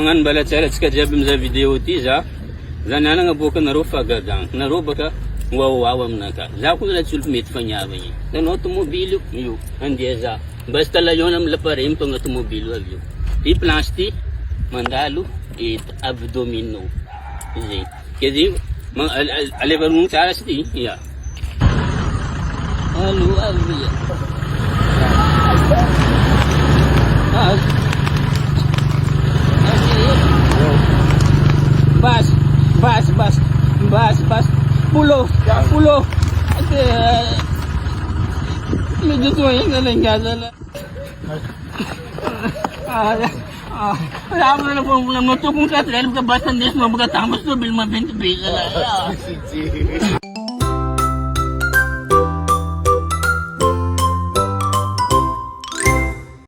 Mangan balat salat ska jabim za video tiza. Zanana nga boka na rofa gadang. Na roba ka wawawam na ka. Za ko na sulmit fanya bani. Dan automobilo yo andi za. Basta la yon am la parim pang automobilo avyo. Di plastic mandalo it abdomino. Zai. Kedi mang alebar mong saras di ya. Alu avya. Bas. Pulo. Medyo tumayo na lang gasa na. Wala mo na po ng moto kung katrel ka basta nila mga tamas to bil mga 20 pesos.